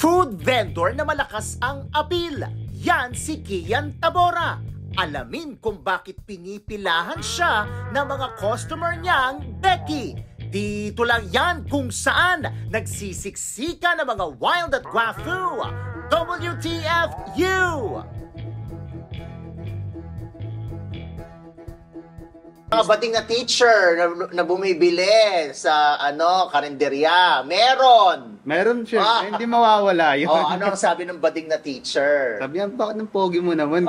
Food vendor na malakas ang appeal. Yan si Kian Tabora. Alamin kung bakit pinipilahan siya ng mga customer niyang Becky. Dito lang yan kung saan nagsisiksika ng mga wild at guafu. WTFU! Mga bating na teacher na bumibili sa karinderya. Meron siya. Hindi mawawala yun. Ano ang sabi ng bading na teacher? Sabi yan, bakit ng pogi mo naman?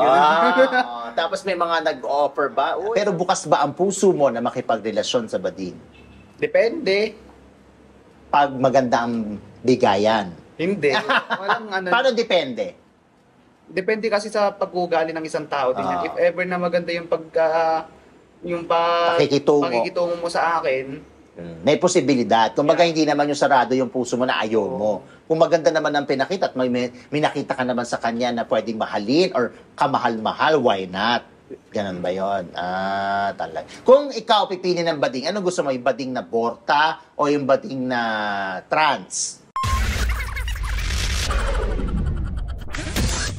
Tapos may mga nag-offer ba? Uy. Pero bukas ba ang puso mo na makipagrelasyon sa bading? Depende. Pag maganda ang bigayan. Hindi. Walang ano. Paano depende? Depende kasi sa pag-uugali ng isang tao din yan. If ever na maganda yung pakikitungo mo sa akin, may posibilidad. Kung baga hindi naman yung sarado yung puso mo na ayaw mo. Kung maganda naman ang pinakita at may nakita ka naman sa kanya na pwedeng mahalin or kamahal-mahal, why not? Ganun ba yun? Talaga. Kung ikaw pipili ng bading, ano gusto mo? Yung bading na borta o yung bading na trans?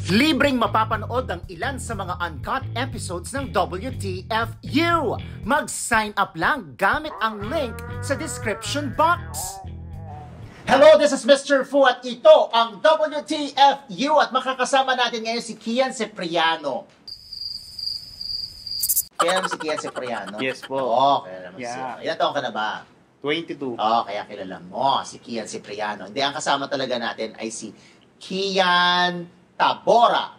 Libreng mapapanood ang ilan sa mga uncut episodes ng WTFU. Mag-sign up lang gamit ang link sa description box. Hello, this is Mr. Fu at ito ang WTFU at makakasama natin ngayon si Kian Cipriano. Kaya naman si Kian Cipriano? Yes po. Kaya naman Yeah. Ilan taon ka na ba? 22. Kaya kilala mo si Kian Cipriano. Hindi, ang kasama talaga natin ay si Kian Tabora.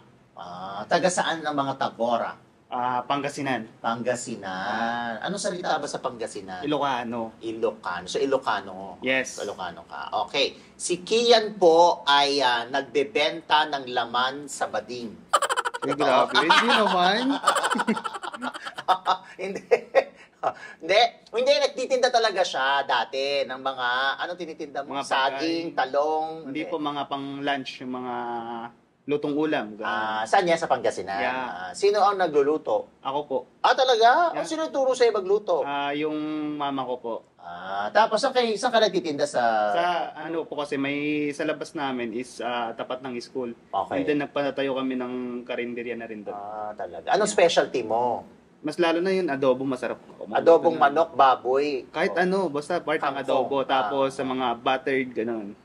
Taga saan ng mga Tabora? Pangasinan. Pangasinan. Anong salita ba sa Pangasinan? Ilocano. Ilocano. So, Ilocano. Yes. Ilocano ka. Okay. Si Kian po ay nagbebenta ng laman sa bading. Grabe. Hindi naman. Hindi. Hindi, nagtitinda talaga siya dati ng mga, anong tinitinda mo? Mga Saging, talong. Hindi po mga pang lunch, yung mga lutong ulam. Saan yan sa Pangasinan? Yeah. Sino ang nagluluto? Ako po. Talaga? Yeah. Sino turo sa'yo magluto? Yung mama ko po. Tapos saan ka nagtitinda sa... Sa ano po kasi may sa labas namin is tapat ng school. Okay. And then nagpatayo kami ng karinderya na rin doon. Talaga. Anong specialty mo? Mas lalo na yun, adobo, masarap. Adobong manok, baboy. Kahit ano, basta part ng adobo. Tapos sa mga buttered, gano'n.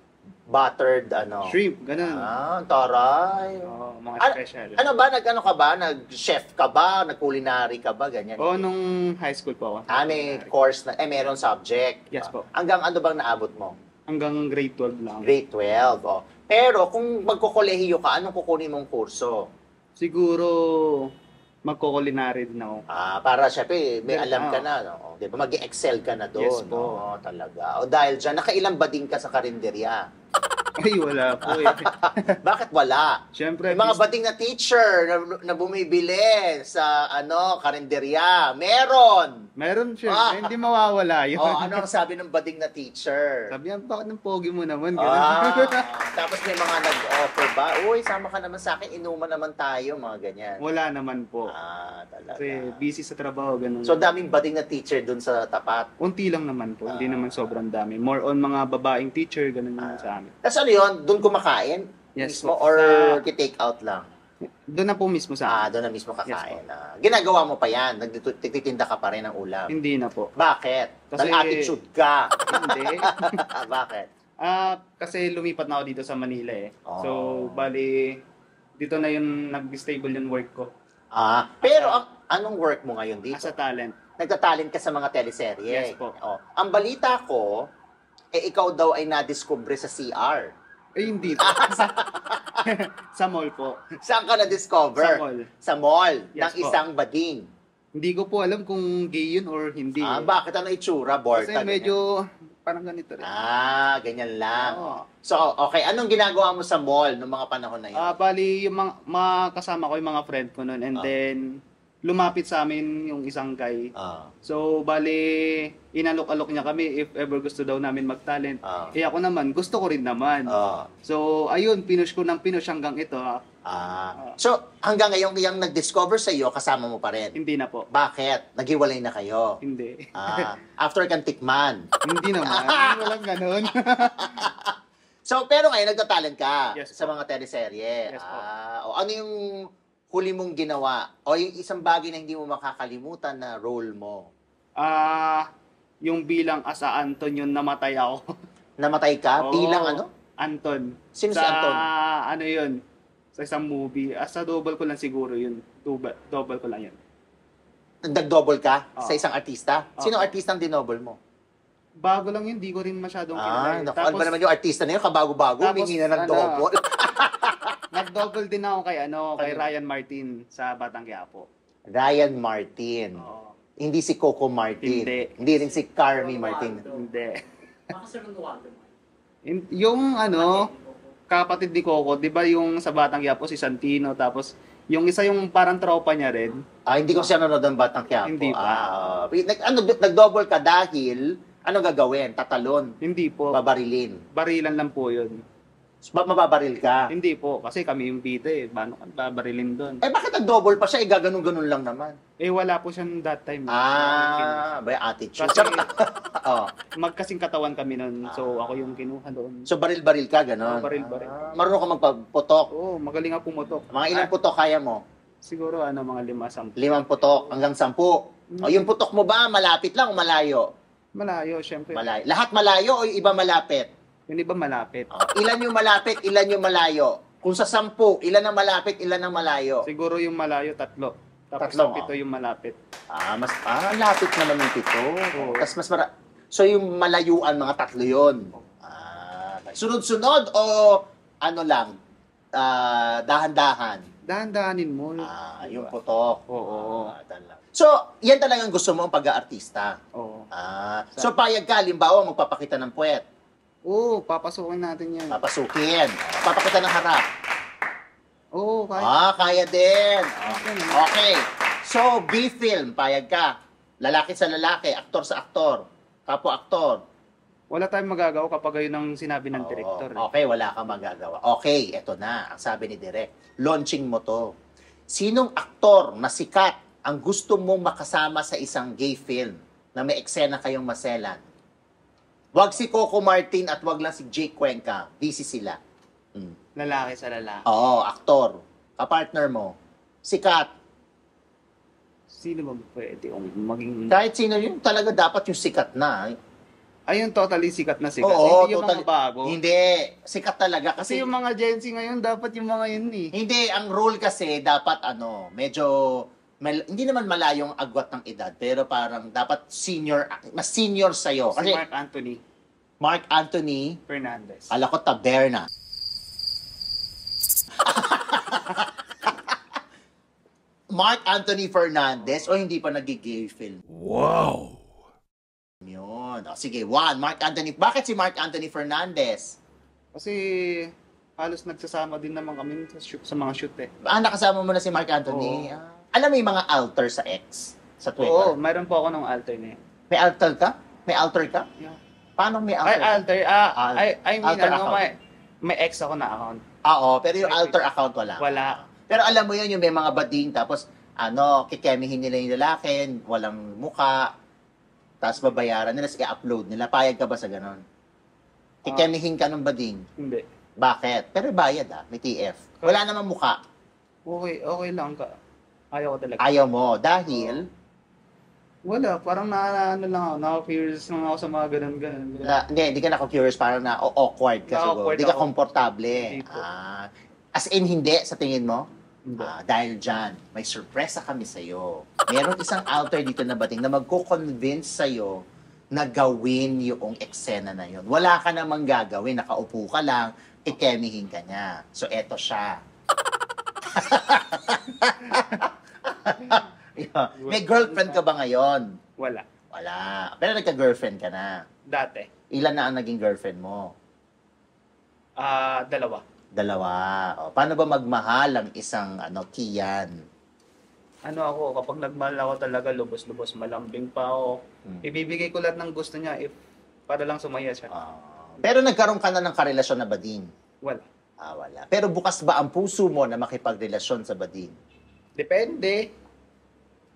Buttered, Shrimp, gano'n. Taray. Mga special. Ano ba? Nag-ano ka ba? Nag-chef ka ba? Nag-culinary ka ba? Ganyan. Nung high school po ako. May course na, meron subject. Yes po. Hanggang ano bang naabot mo? Hanggang grade 12 lang. Grade 12, Pero kung magkukolehiyo ka, anong kukunin mong kurso? Siguro, magko-culinary din ako. Para syempre, may alam ka na, no? Di ba? Mag-excel ka na doon. Yes po. Talaga. Dahil dyan, nakailang bading ka sa karinderya? Ay, wala po Bakit wala? Siyempre, May mga bading na teacher na bumibili sa karinderya. Meron siya. Hindi mawawala yun. Ano ang sabi ng bading na teacher? Sabi yan, bakit ng pogi mo naman? Tapos may mga nag-offer ba? Uy, sama ka naman sa akin, inuman naman tayo, mga ganyan. Wala naman po. Talaga. Kasi busy sa trabaho, ganun. So, daming bading na teacher dun sa tapat. Unti lang naman po. Hindi naman sobrang dami. More on mga babaeng teacher, ganun naman sa amin. Tapos ano yun? Doon kumakain? Yes, Mismo? po. Or take out lang? Doon na po mismo sa amin. Doon na mismo kakain. Ginagawa mo pa yan? Nagtitinda ka pa rin ng ulam? Hindi na po. Bakit? Kasi- Dahil attitude ka. Hindi. Bakit? Kasi lumipat na ako dito sa Manila eh. Oh. So, bali, dito na yung nag-stable yung work ko. Pero anong work mo ngayon dito? As a talent. Nagtatalent ka sa mga teleserye. Yes po. Ang balita ko, ikaw daw ay nadiskubre sa CR. Hindi po. Sa mall po. Saan ka na-discover? Sa mall. Sa mall Yes ng po. isang bading. Hindi ko po alam kung gay yun or hindi. Bakit? Ano itsura? Borta? Kasi medyo parang ganito rin. Ganyan lang. Oo. So, okay. Anong ginagawa mo sa mall noong mga panahon na yun? Bali, yung mga kasama ko, yung mga friend ko noon. And then, lumapit sa amin yung isang guy. So, bali, inalok-alok niya kami if ever gusto daw namin mag-talent. Ako naman, gusto ko rin naman. So, ayun, pinush ko ng pinush hanggang ito. So, hanggang ngayon yung nag-discover sa iyo, kasama mo pa rin? Hindi na po. Bakit? Naghiwalay na kayo? After kang tikman? Hindi naman. Walang ganun. So, pero ngayon, nagtatalent ka Yes sa po. mga teleserye. Yes po. O ano yung huli mong ginawa? O yung isang bagay na hindi mo makakalimutan na role mo? Yung bilang asa Anton, yun namatay ako. Namatay ka Oo, bilang ano? Anton. Sino si Anton? Ano yun? Sa isang movie. Sa double ko lang siguro yun. Double ko lang yun. Nag-double ka Oo. sa isang artista? Sino Oo. artista ang dinouble mo? Bago lang yun, di ko rin masyadong kilala. Naku, ano ba naman yung artista na yun? Kabago-bago, Tapos, humingi na ng ano, double. nag-double din ako kay Ano? Ryan Martin sa Batang Quiapo. Ryan Martin. Oo. Hindi si Coco Martin. Hindi. rin si Carmi Martin. Hindi. Baka sa Ronaldo. Yung kapatid ni Coco, 'di ba yung sa Batang Quiapo si Santino, tapos yung isa yung parang tropa niya rin. Hindi ko siya nanonood ng Batang Quiapo. Hindi pa. Nag-double ka dahil, ano gagawin? Tatalon? Hindi po. Babarilin? Barilan lang po 'yun. Mababaril ka? Hindi po kasi kami yung bida Paano ka babarilin doon? Bakit nag-double pa siya? Gaganon-ganon lang naman. Wala po siyang that time. May attitude. Kasi Oh. magkasing katawan kami noon. So ako yung kinuha doon. So, baril-baril ka, ganon? Baril-baril. Marunong ka magpaputok? Oo, magaling ako pumutok. Mga ilang putok kaya mo? Siguro mga 5-10. 5 putok hanggang 10. O yung putok mo ba, malapit lang o malayo? Malayo, syempre. Malayo. Lahat malayo o yung iba malapit? Yung iba malapit. Ilan yung malapit, ilan yung malayo? Kung sa 10, ilan ang malapit, ilan ang malayo? Siguro yung malayo, 3. Tapos Tatlo, sa 7 yung malapit. Lapit naman yung 7. Oo. Tapos so yung malayuan, mga 3 yun. Sunod-sunod o ano lang, dahan-dahan? Dahan-dahanin mo. Yung putok. Oo. So, yan talagang gusto mo ang pag-aartista. Oo. So, payag ka, halimbawa, magpapakita ng puwet. Oo, papasukin natin yan. Papasukin. Papakita ng harap. Oo, kaya. Kaya din. Okay. So, B-film, payag ka. Lalaki sa lalaki, aktor sa aktor, kapwa-aktor. Wala tayong magagawa kapag yun ang sinabi ng director. Okay, wala kang magagawa. Okay, eto na. Ang sabi ni Direk, launching mo to. Sinong aktor na sikat ang gusto mong makasama sa isang gay film na may eksena kayong maselan? Wag si Coco Martin at wag lang si Jake Cuenca. Busy sila. Lalaki sa lalaki. Oo, aktor. Kapartner mo. Sikat. Sino ba pwede yung maging... Kahit sino yun, talaga dapat yung sikat na. Ayun, totally sikat na sikat. Oo, Hindi yung totally. mga bago. Hindi, sikat talaga. Kasi yung mga Gen Z ngayon, dapat yung mga yun eh. Hindi, ang rule kasi dapat medyo hindi naman malayong agwat ng edad, pero parang dapat mas senior sa'yo. Si Kasi Mark Mark Anthony Anthony, Fernandez. ala ko taberna. Mark Anthony Fernandez o hindi pa nag-gay film? Wow! Yun. Sige, Mark Anthony. Bakit si Mark Anthony Fernandez? Kasi halos nagsasama din naman kami sa mga shoot eh. Nakasama mo na si Mark Anthony. Oo. Alam mo yung mga alter sa X? Sa Twitter? Oo, mayroon po ako ng alter na yun. May alter ka? May alter ka? Yeah. Paano may Ay, alter? alter. I mean, Alter account. may ex ako na account. Oo, pero yung alter account wala. Wala. Pero alam mo yun, yung may mga bading, tapos kikemihin nila yung lalaki, walang muka, tapos babayaran nila, i-upload nila. Payag ka ba sa ganon? Kikemihin ka ng bading. Hindi. Bakit? Pero bayad may TF. Wala namang muka. Okay lang ka. Ayaw ko talaga. Ayaw mo. Dahil, Wala, parang lang ako, na-curious lang ako sa mga ganun. hindi ka na-curious, parang awkward ka. Na-awkward Hindi ka ako. komportable. Hindi po. As in, hindi, sa tingin mo? Hindi. Dahil dyan, may sorpresa kami sa'yo. Meron isang alter dito na bating na magko-convince sa'yo na gawin yung eksena na yun. Wala ka namang gagawin, nakaupo ka lang, ikemihin ka niya. So, eto siya. May girlfriend ka ba ngayon? Wala. Wala. Pero nagka-girlfriend ka na. Dati. Ilan na ang naging girlfriend mo? 2. 2. Paano ba magmahal ang isang Kian? Ano ako, kapag nagmahal ako talaga, lubos-lubos, malambing pa ako. Ibibigay ko lahat ng gusto niya para lang sumaya siya. Pero nagkaroon ka na ng karelasyon na bading? Wala. Wala. Pero bukas ba ang puso mo na makipagrelasyon sa bading? Depende.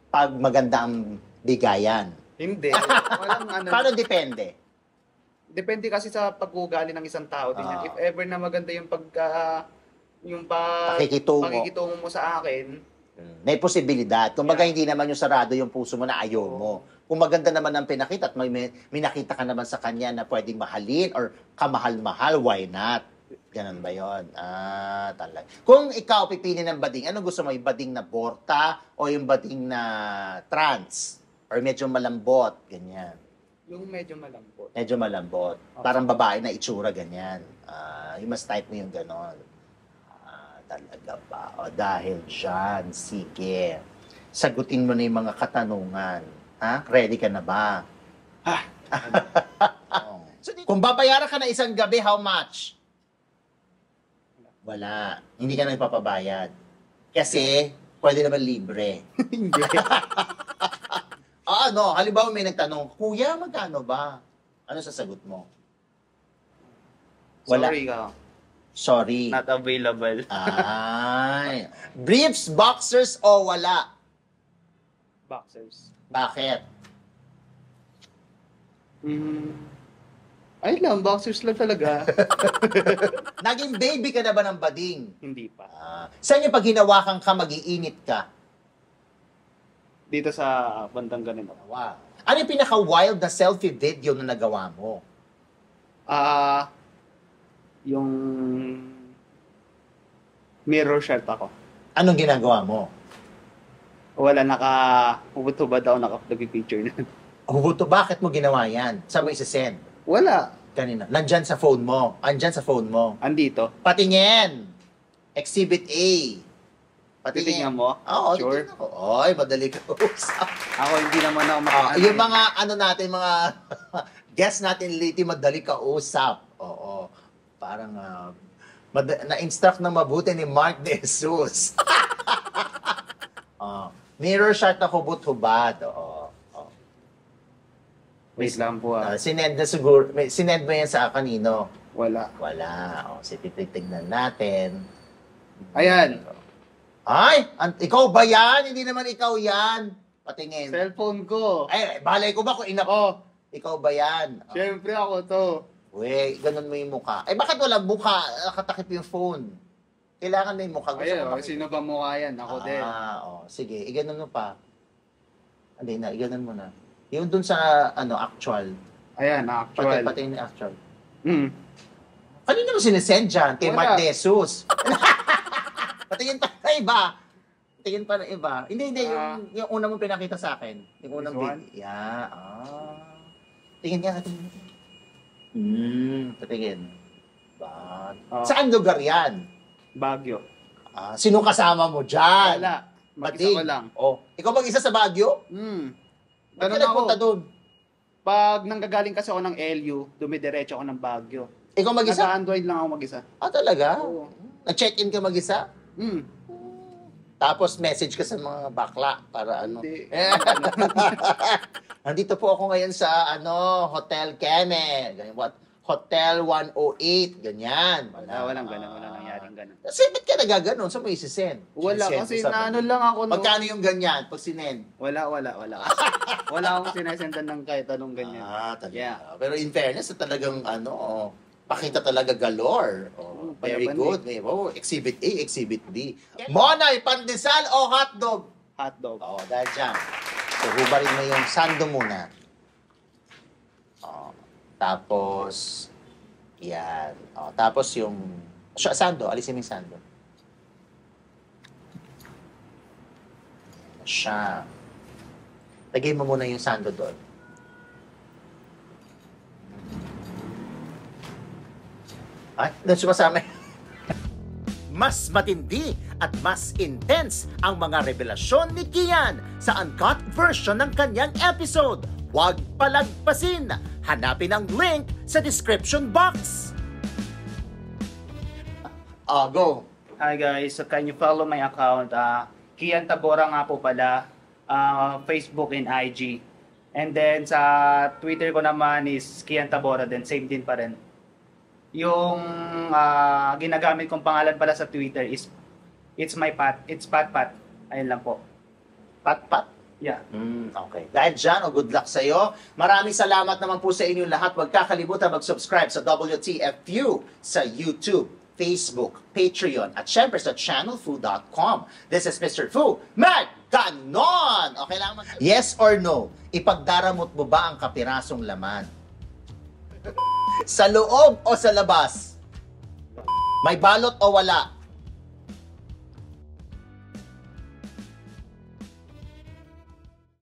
Pag maganda ang bigayan. Hindi. Walang Paano depende? Depende kasi sa pag-uugali ng isang tao din yan. If ever na maganda yung pakikitungo mo sa akin, may posibilidad. Kung baga hindi naman yung sarado yung puso mo na ayaw mo. Kung maganda naman ang pinakita at may nakita ka naman sa kanya na pwedeng mahalin or kamahal-mahal, why not? Ganun ba yun? Talaga. Kung ikaw pipili ng bading, ano gusto mo? Yung bading na borta o yung bading na trans? Or medyo malambot? Ganyan. Yung medyo malambot. Medyo malambot. Okay. Parang babae na itsura, ganyan. Yung mas type mo yung ganon. Talaga ba? O dahil dyan, sige. Sagutin mo na yung mga katanungan. Ready ka na ba? So, kung babayaran ka na isang gabi, how much? Wala. Hindi ka na ipapabayad. Kasi, pwede naman libre. Hindi. Halimbawa may nagtanong, Kuya, magkano ba? Ano sasagot mo? Wala. Sorry ka. Sorry. Not available. Ay. Briefs, boxers o wala? Boxers. Bakit? Ay lang, boxers lang talaga. Naging baby ka na ba ng bading? Hindi pa. Saan yung pag hinawakan ka, mag-iinit ka? Dito sa bandang ganito. Wow. Ano yung pinaka-wild na selfie video na nagawa mo? Yung mirror shot ako. Anong ginagawa mo? Wala, hubad-hubad ako naka-picture na. Bakit mo ginawa yan? Saan mo isasend? Wala. Kanina. Nandyan sa phone mo. Andyan sa phone mo. Andito. Patingin. Exhibit A. Titingnan mo? Oo, sure. titingnan ko. Oy, madali ka usap. Ako hindi naman ako makakano. Yung mga, mga guest natin lately, madali ka usap. Oo. Parang, na-instruct na mabuti ni Mark De Jesus. Mirror shot na hubot-hubad. Oo. Wait lang po Sinend na siguro. Sinend mo yan sa kanino? Wala. Sige, titignan natin. Ayan. Ay! Ikaw ba yan? Hindi naman ikaw yan. Patingin. Cellphone ko. Ay, balay ko ba kung Ikaw ba yan? Siyempre ako to. Uy, ganun mo yung mukha. Ay, bakit wala mukha? Nakatakip yung phone. Kailangan may mukha. Ayun, sino ba mukha yan? Ako din. Sige, iganon mo pa. Hindi na, iganon mo na. Yung dun sa, actual. Ayan, actual. Pati yung actual. Kanina mo sinesend dyan? Kay Mark De Jesus. Patingin pa na iba. Tingin pa na iba. Hindi. Yung una mong pinakita sa akin. Yung unang video. Tingin nga. Patingin. Saan lugar yan? Baguio. Sino kasama mo dyan? Wala. Mag-isa ko lang. Ikaw mag-isa sa Baguio? Ba't ka nagpunta doon? Pag nanggagaling kasi ako ng LU, dumidiretso ako ng Baguio. Ikaw mag-isa? Nasa-Android lang ako mag-isa. Talaga? Oo. Nag-check-in ka mag-isa? Tapos message ka sa mga bakla para Hindi. Nandito po ako ngayon sa Hotel Keme. Hotel 108, ganyan. Walang ganun, walang nangyaring ganun. Kasi ba't ka nagaganon? Saan mo isisend? Wala, kasi naano lang ako. Magkano yung ganyan pag sinend? Wala. Wala akong sinesendan ng kahit anong ganyan. Talaga. Yeah. Pero in fairness, talagang pakita talaga galore. Very good. Exhibit A, Exhibit B. Monay, pandesal o hotdog? Hotdog. Dahil dyan. So, hubarin mo yung sando muna. Tapos, yan. Tapos yung sando, alisin mo yung sando. Siya. Lagay mo muna yung sando doon. Ay, doon sumasama. Mas matindi at mas intense ang mga revelasyon ni Kian sa uncut version ng kanyang episode. Huwag palagpasin! Hanapin ang link sa description box. Go. Hi guys, so can you follow my account? Kian Tabora nga po pala, Facebook and IG. And then sa Twitter ko naman is Kian Tabora din, same din pa rin. Yung ginagamit kong pangalan pala sa Twitter is it's Patpat. Ayun lang po. Patpat? Yeah. Okay. Dahil dyan, good luck sa iyo. Maraming salamat naman po sa inyong lahat. Huwag kakalimutan mag-subscribe sa WTFU sa YouTube, Facebook, Patreon, at syempre sa channelfu.com. This is Mr. Fu. Ganon! Okay lang Yes or no? Ipagdaramot mo ba ang kapirasong laman? Sa loob o sa labas? May balot o wala?